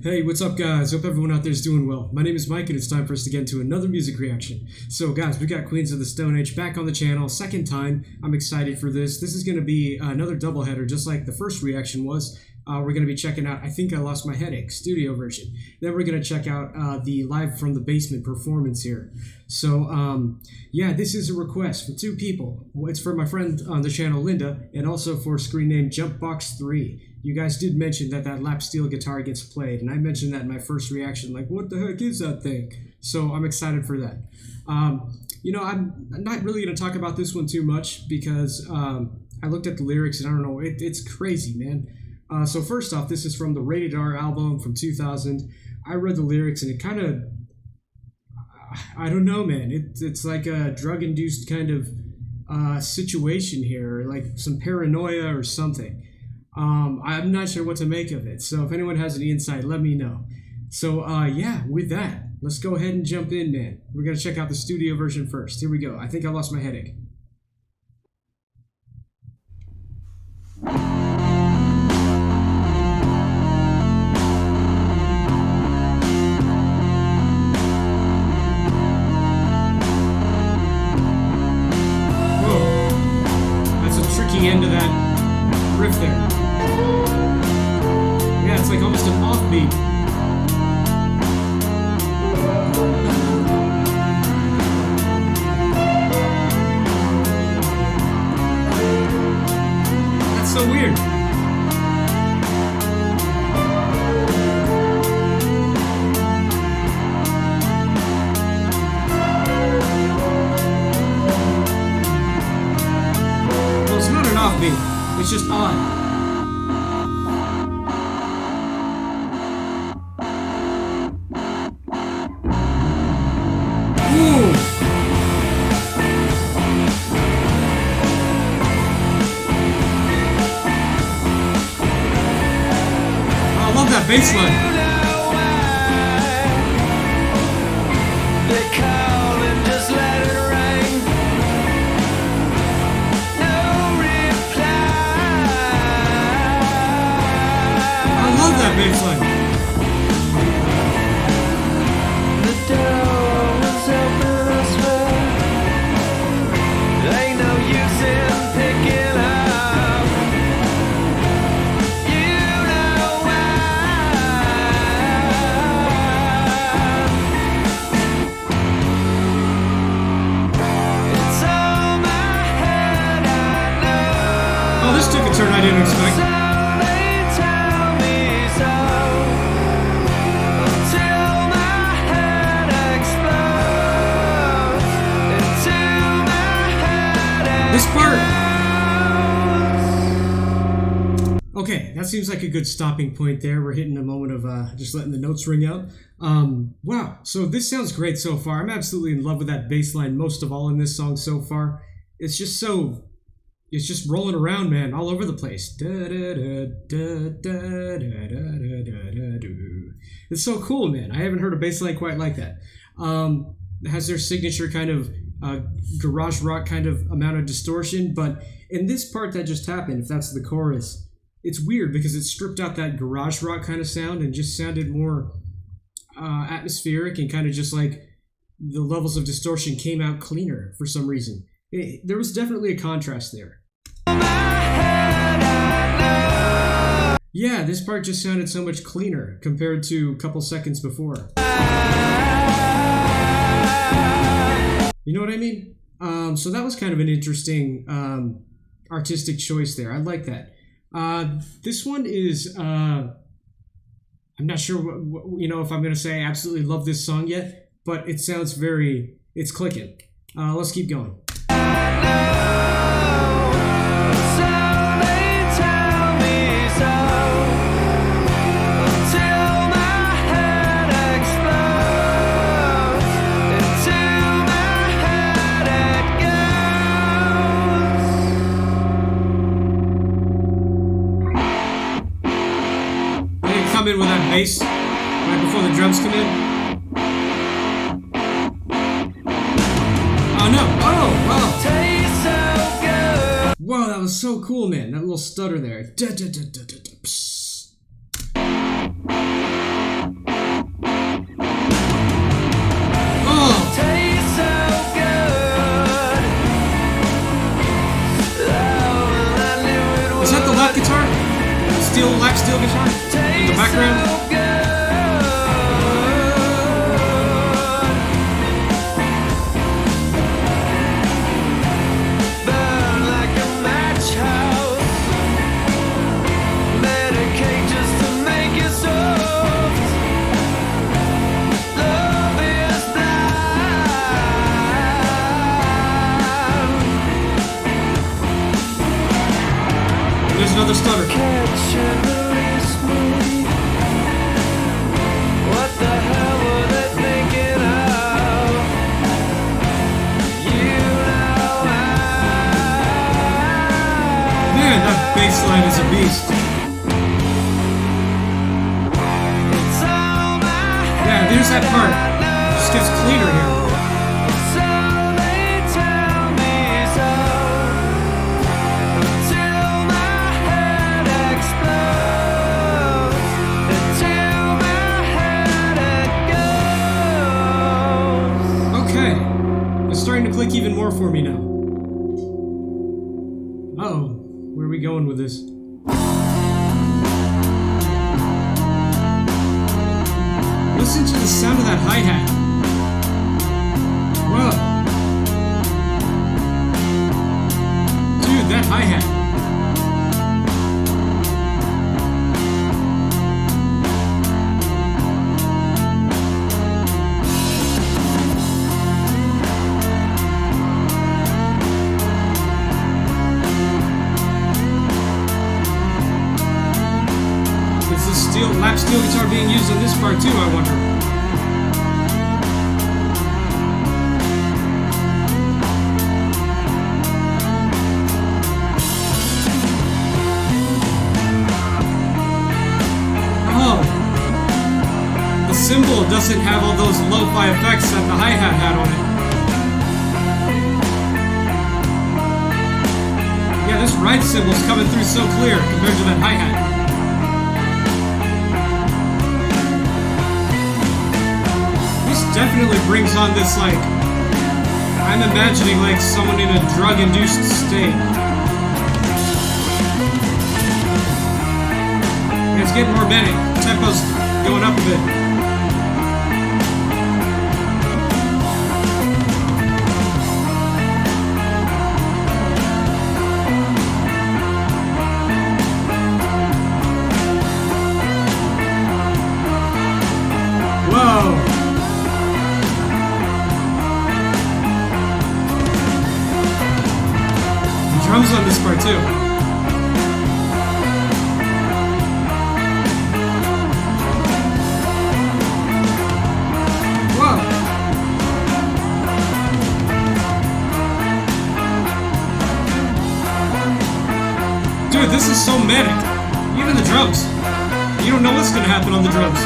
Hey, what's up, guys? Hope everyone out there is doing well. My name is Mike, and it's time for us to get into another music reaction. So, guys, we got Queens of the Stone Age back on the channel, second time. I'm excited for this. This is going to be another doubleheader, just like the first reaction was. We're going to be checking out I Think I Lost My Headache, studio version. Then we're going to check out the Live from the Basement performance here. So, yeah, this is a request for two people. It's for my friend on the channel, Linda, and also for screen name Jumpbox3. You guys did mention that lap steel guitar gets played, and I mentioned that in my first reaction, like, what the heck is that thing? So I'm excited for that. You know, I'm not really going to talk about this one too much because I looked at the lyrics and I don't know, it's crazy, man. So first off, this is from the Rated R album from 2000. I read the lyrics and it kind of, I don't know, man. It's like a drug-induced kind of situation here, like some paranoia or something. I'm not sure what to make of it, so if anyone has any insight, let me know. So, yeah, with that, let's go ahead and jump in, man. We're gonna check out the studio version first. Here we go. I Think I Lost My Headache. Whoa, that's a tricky end to that riff there. Yeah, it's like almost an offbeat. That's so weird. Well, it's not an offbeat. It's just odd. I love that bass line. I love that bass line. Oh, this took a turn I didn't expect. This part. Okay, that seems like a good stopping point there. We're hitting a moment of just letting the notes ring out. Wow, so this sounds great so far. I'm absolutely in love with that bass line most of all in this song so far. It's just rolling around, man, all over the place. It's so cool, man. I haven't heard a bass line quite like that. It has their signature kind of garage rock kind of amount of distortion, but in this part that just happened, if that's the chorus, it's weird because it stripped out that garage rock kind of sound and just sounded more atmospheric, and kind of just like the levels of distortion came out cleaner for some reason. There was definitely a contrast there. Yeah, this part just sounded so much cleaner compared to a couple seconds before. You know what I mean? So that was kind of an interesting artistic choice there. I like that. This one is, I'm not sure what, you know, if I'm going to say I absolutely love this song yet, but it sounds it's clicking. Let's keep going. Come in with that bass right before the drums come in. Oh no! Oh! Oh! Whoa, that was so cool, man. That little stutter there. background. There's another stutter. What the hell were they thinking of? You know Man, that bass line is a beast. Yeah, there's that part. It just gets cleaner here. It's starting to click even more for me now. Uh-oh. Where are we going with this? Listen to the sound of that hi-hat. Whoa. Dude, that hi-hat. Lap steel guitar being used in this part too, I wonder. Oh. The cymbal doesn't have all those lo-fi effects that the hi-hat had on it. Yeah, this ride cymbal's coming through so clear compared to that hi-hat. Definitely brings on this, like, I'm imagining like someone in a drug-induced state. And it's getting more manic. Tempo's going up a bit. Whoa! Drums on this part too. Whoa! Dude, this is so manic. Even the drums. You don't know what's gonna happen on the drums.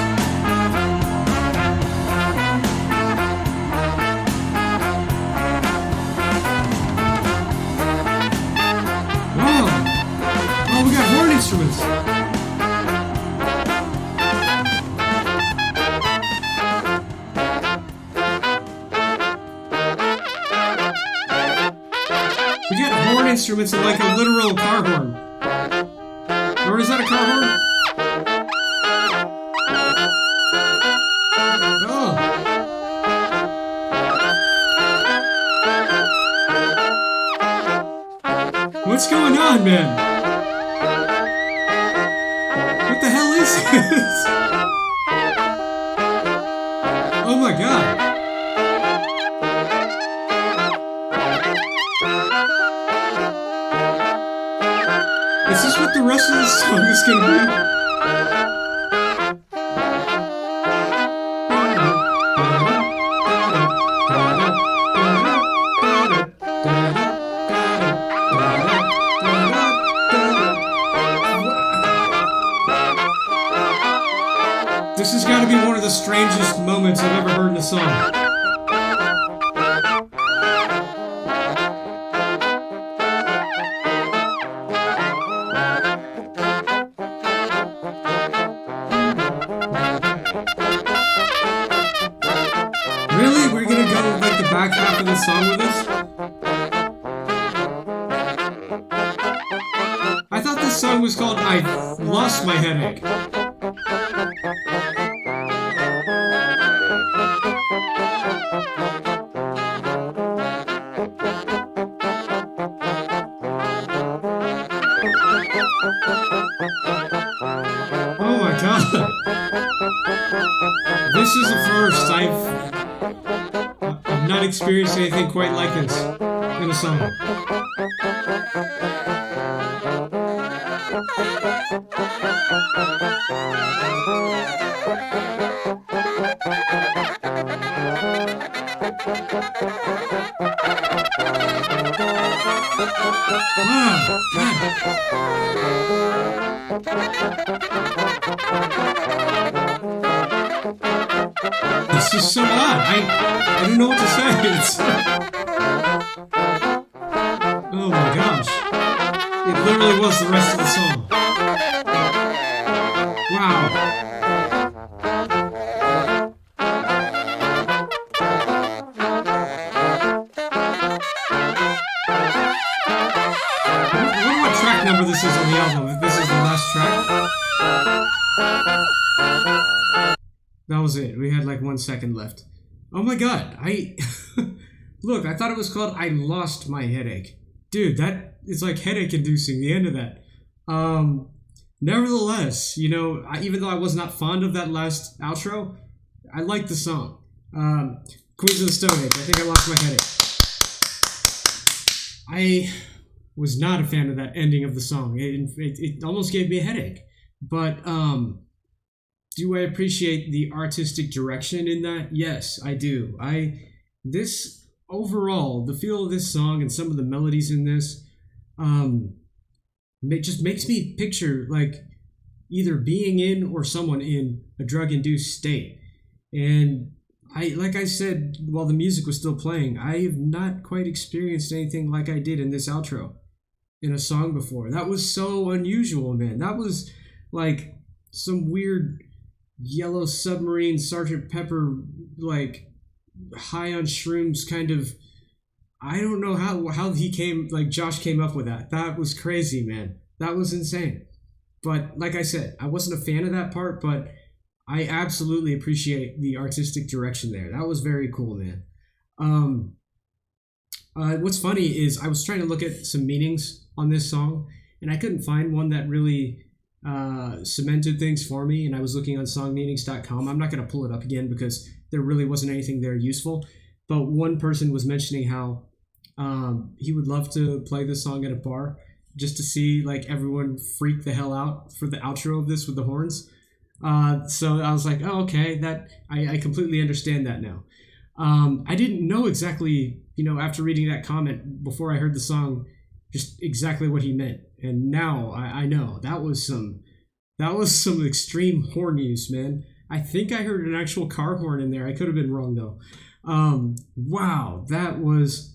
Instruments. We get horn instruments and like a literal car horn. Or is that a car horn? Oh. What's going on, man? What the hell is this? Oh my god. Is this what the rest of this song is gonna be? This has got to be one of the strangest moments I've ever heard in a song. Really? We're gonna go with like the back half of the song with this? I thought this song was called I Lost My Headache. is a first. I've not experienced anything quite like this in a song. Wow, this is so odd. I don't know what to say. Oh my gosh. It literally was the rest of the song. Wow. I wonder what track number this is on the album. If this is the last track. That was it. We had like 1 second left. Oh my god. Look, I thought it was called I Lost My Headache. Dude, that is like headache inducing, the end of that. Nevertheless, you know, even though I was not fond of that last outro, I liked the song. Queens of the Stone Age, I think I lost my headache. I was not a fan of that ending of the song. It almost gave me a headache. But do I appreciate the artistic direction in that? Yes, I do. This overall, the feel of this song and some of the melodies in this, it just makes me picture like either being in or someone in a drug-induced state. And like I said, while the music was still playing, I have not quite experienced anything like I did in this outro in a song before. That was so unusual, man. That was like some weird Yellow Submarine, Sergeant Pepper, like high on shrooms kind of. I don't know how he came, like Josh came up with that. That was crazy, man. That was insane. But like I said, I wasn't a fan of that part, but I absolutely appreciate the artistic direction there. That was very cool, man. What's funny is I was trying to look at some meanings on this song, and I couldn't find one that really cemented things for me, and I was looking on songmeanings.com. I'm not going to pull it up again because there really wasn't anything there useful, but one person was mentioning how he would love to play this song at a bar just to see like everyone freak the hell out for the outro of this with the horns. So I was like, oh, okay, that I completely understand that now. I didn't know exactly, you know, after reading that comment before I heard the song, just exactly what he meant. And now I know that was some extreme horn use, man. I think I heard an actual car horn in there. I could have been wrong though. Wow, that was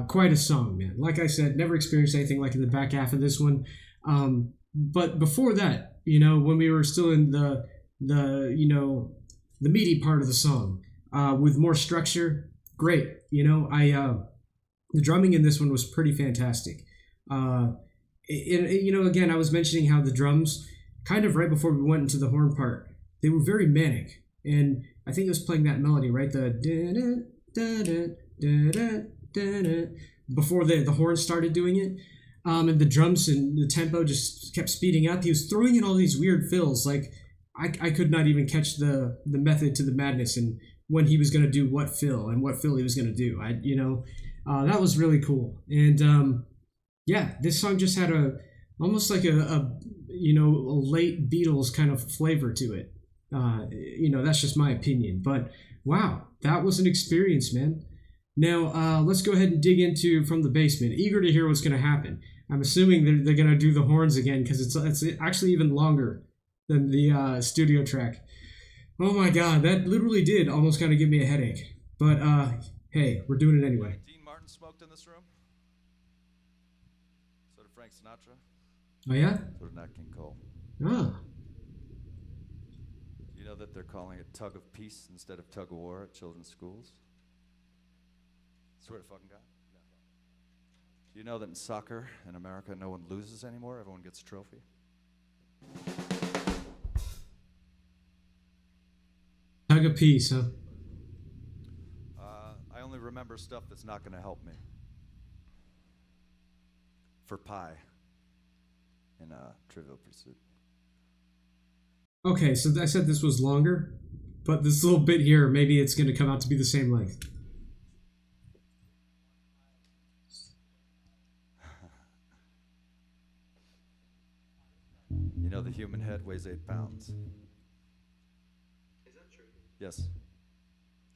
quite a song, man. Like I said, never experienced anything like in the back half of this one. But before that, you know, when we were still in the you know, the meaty part of the song, with more structure, great. You know, the drumming in this one was pretty fantastic. You know, again, I was mentioning how the drums, kind of right before we went into the horn part, they were very manic, and I think it was playing that melody, right? The before the horn started doing it, and the drums and the tempo just kept speeding up. He was throwing in all these weird fills, like I could not even catch the method to the madness and when he was going to do what fill and what fill he was going to do. That was really cool. And yeah, this song just had almost like a late Beatles kind of flavor to it. That's just my opinion, but wow, that was an experience, man. Now let's go ahead and dig into From the Basement. Eager to hear what's going to happen. I'm assuming they're going to do the horns again because it's actually even longer than the studio track. Oh my god, that literally did almost kind of give me a headache. But hey, we're doing it anyway. Dean Martin smoked in this room. So did Frank Sinatra. Oh yeah? So did Nat King Cole. Ah. Do you know that they're calling it tug of peace instead of tug of war at children's schools? Swear to fucking God. Do you know that in soccer in America no one loses anymore? Everyone gets a trophy. Tug of peace, huh? I only remember stuff that's not going to help me. For pie in Trivial Pursuit. Okay, so I said this was longer. But this little bit here, maybe it's going to come out to be the same length. You know the human head weighs 8 pounds. Is that true? Yes.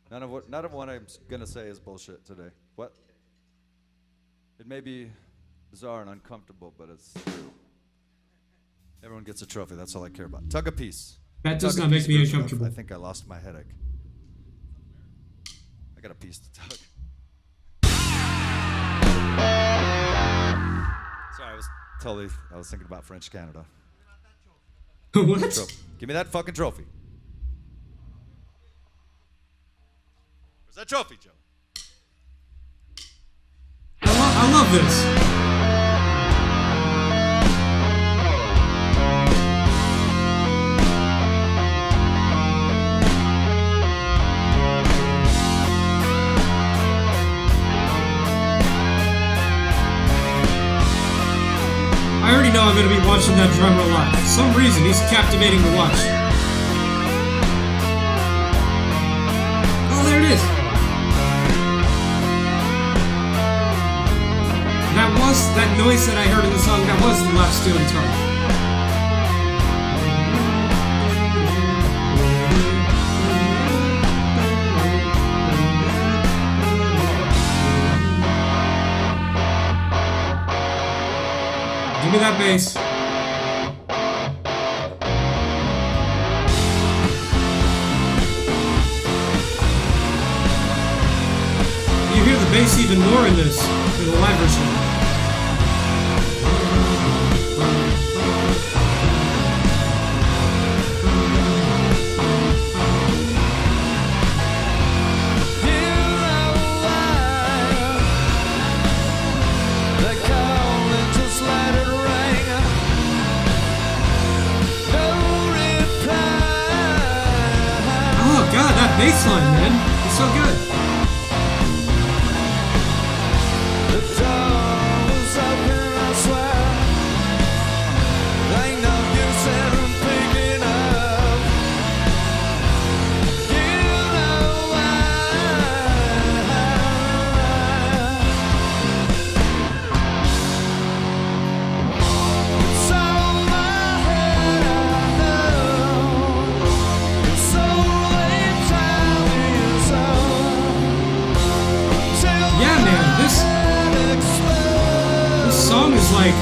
None of what I'm gonna say is bullshit today. What? It may be bizarre and uncomfortable, but it's true. Everyone gets a trophy. That's all I care about. Tug of Peace. That does Tug not of make Peace me version of uncomfortable. I think I lost my headache. I got a piece to tug. Sorry, I was thinking about French Canada. What? Trophy. Give me that fucking trophy. Where's that trophy, Joe? I love this. I already know I'm going to be watching that drummer a lot. For some reason, he's captivating to watch. Oh, there it is. That noise that I heard in the song, that was the lap steel guitar. Give me that bass. You hear the bass even more in this, in the live version. Bass line, man. It's so good. The door was open, I swear. Ain't no use in picking up. You know it's all my head, I know. It's so Yeah, man, this song is like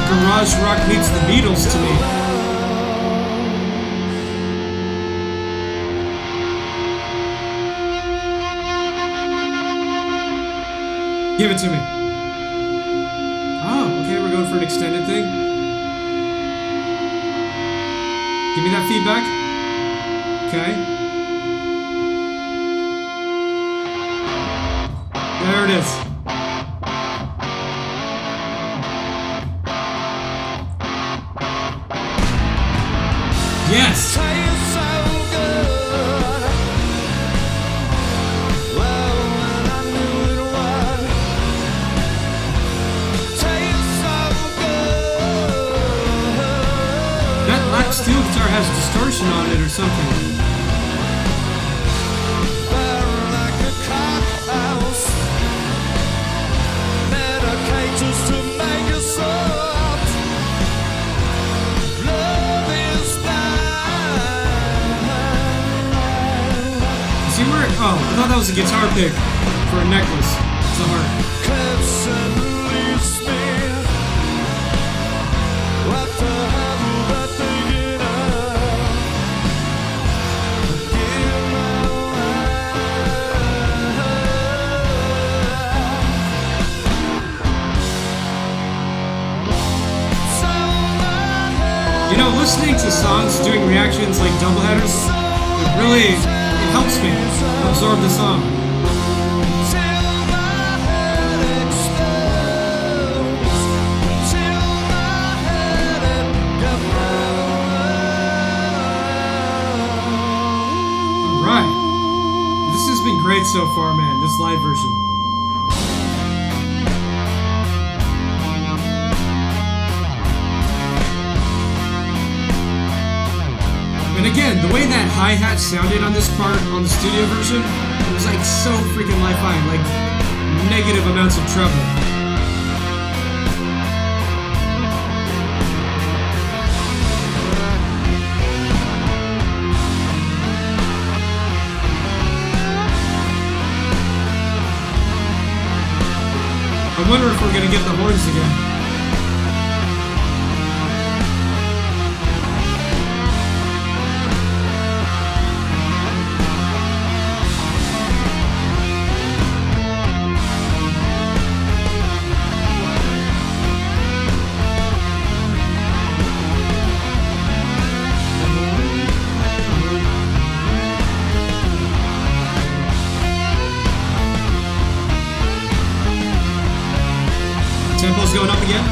garage rock meets the Beatles to me. Give it to me. Oh, okay, we're going for an extended thing. Give me that feedback. Okay. There it is. Yes! That lap steel guitar has distortion on it or something. Oh, I thought that was a guitar pick for a necklace. It's a heart. You know, listening to songs, doing reactions like doubleheaders, it really helps me absorb the song. Alright. This has been great so far, man, this live version. And again, the way that hi-hat sounded on this part on the studio version, it was like so freaking li-fi, like negative amounts of treble. I wonder if we're gonna get the horns again. Tempo's going up again.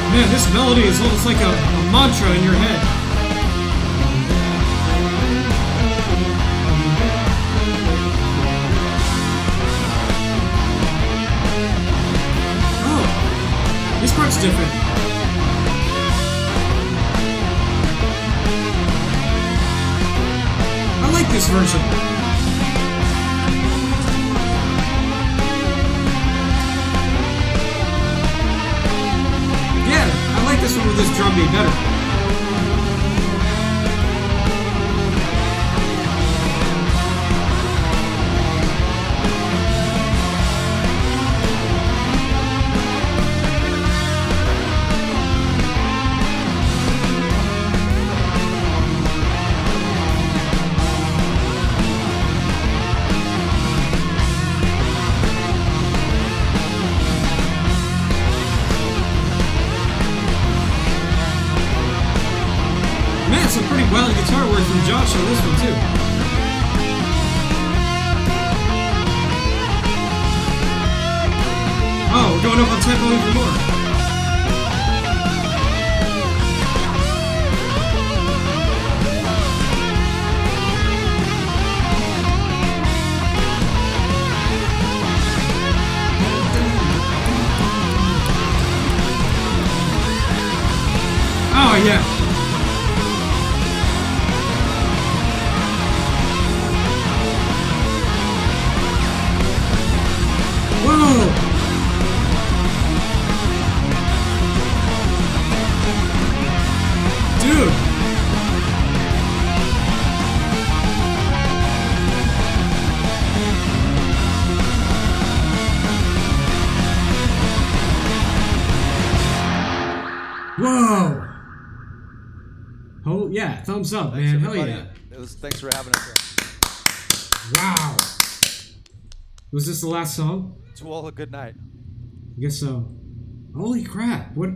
Man, this melody is almost like a mantra in your head. This part's different. I like this version. Yeah, I like this one with this drum beat better. Man, some pretty wild guitar work from Josh on this one too. Oh, we're going up on tempo even more. Oh yeah. Whoa! Dude! Whoa! Oh yeah, thumbs up, Thanks, man. Hell everybody. yeah. Thanks for having us. Wow. Was this the last song? To all a good night. I guess so. Holy crap! What?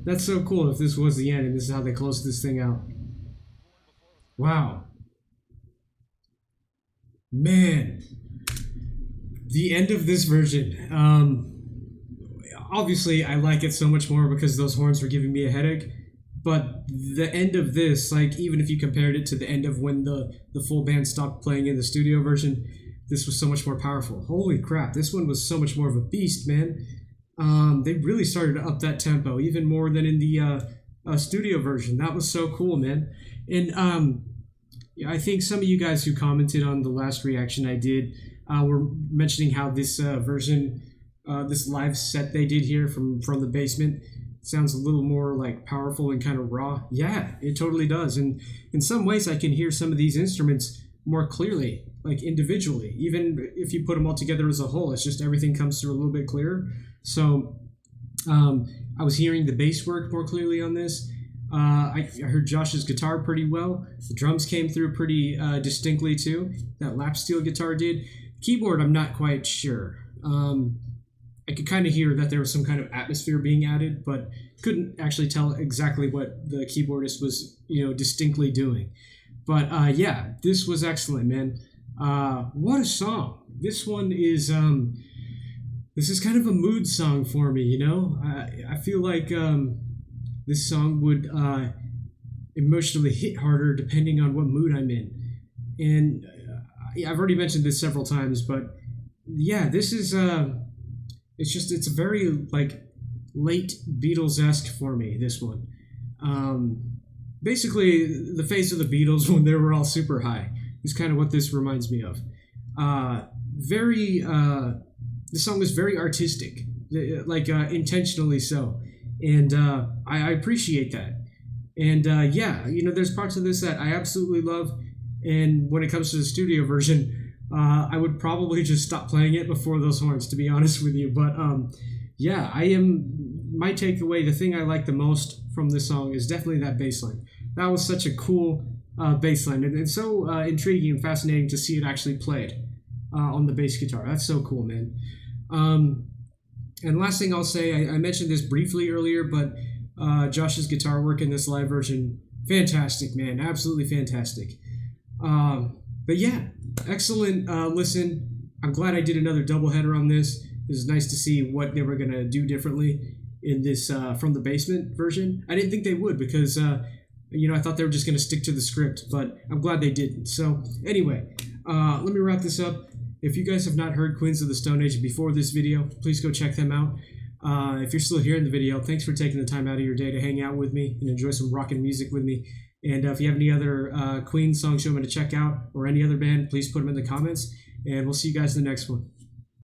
That's so cool. If this was the end and this is how they closed this thing out. Wow. Man, the end of this version. Obviously, I like it so much more because those horns were giving me a headache. But the end of this, like even if you compared it to the end of when the full band stopped playing in the studio version, this was so much more powerful. Holy crap! This one was so much more of a beast, man. They really started to up that tempo even more than in the studio version. That was so cool, man. And yeah, I think some of you guys who commented on the last reaction I did were mentioning how this version, this live set they did here from the basement, sounds a little more like powerful and kind of raw. Yeah, it totally does. And in some ways, I can hear some of these instruments more clearly, like individually. Even if you put them all together as a whole, it's just everything comes through a little bit clearer. So I was hearing the bass work more clearly on this. I heard Josh's guitar pretty well. The drums came through pretty distinctly too. That lap steel guitar did. Keyboard, I'm not quite sure. I could kind of hear that there was some kind of atmosphere being added, but couldn't actually tell exactly what the keyboardist was, distinctly doing. But yeah, this was excellent, man. What a song! This one is this is kind of a mood song for me. I feel like this song would emotionally hit harder depending on what mood I'm in. And I've already mentioned this several times, but yeah, this is it's a very like late Beatles-esque for me, this one. Basically the phase of the Beatles when they were all super high is kind of what this reminds me of. The song is very artistic, like intentionally so, and I appreciate that. And yeah, there's parts of this that I absolutely love, and when it comes to the studio version, I would probably just stop playing it before those horns, to be honest with you. But yeah, my takeaway, the thing I like the most from this song is definitely that bass line. That was such a cool bass line, and it's so intriguing and fascinating to see it actually played on the bass guitar. That's so cool, man. And last thing I'll say, I mentioned this briefly earlier, but Josh's guitar work in this live version, fantastic, man, absolutely fantastic. But yeah, excellent listen. I'm glad I did another doubleheader on this. It was nice to see what they were gonna do differently in this From the Basement version. I didn't think they would because I thought they were just gonna stick to the script, but I'm glad they didn't. So anyway, let me wrap this up. If you guys have not heard Queens of the Stone Age before this video, please go check them out. If you're still here in the video, thanks for taking the time out of your day to hang out with me and enjoy some rockin' music with me. And if you have any other Queen songs you want me to check out or any other band, please put them in the comments. And we'll see you guys in the next one.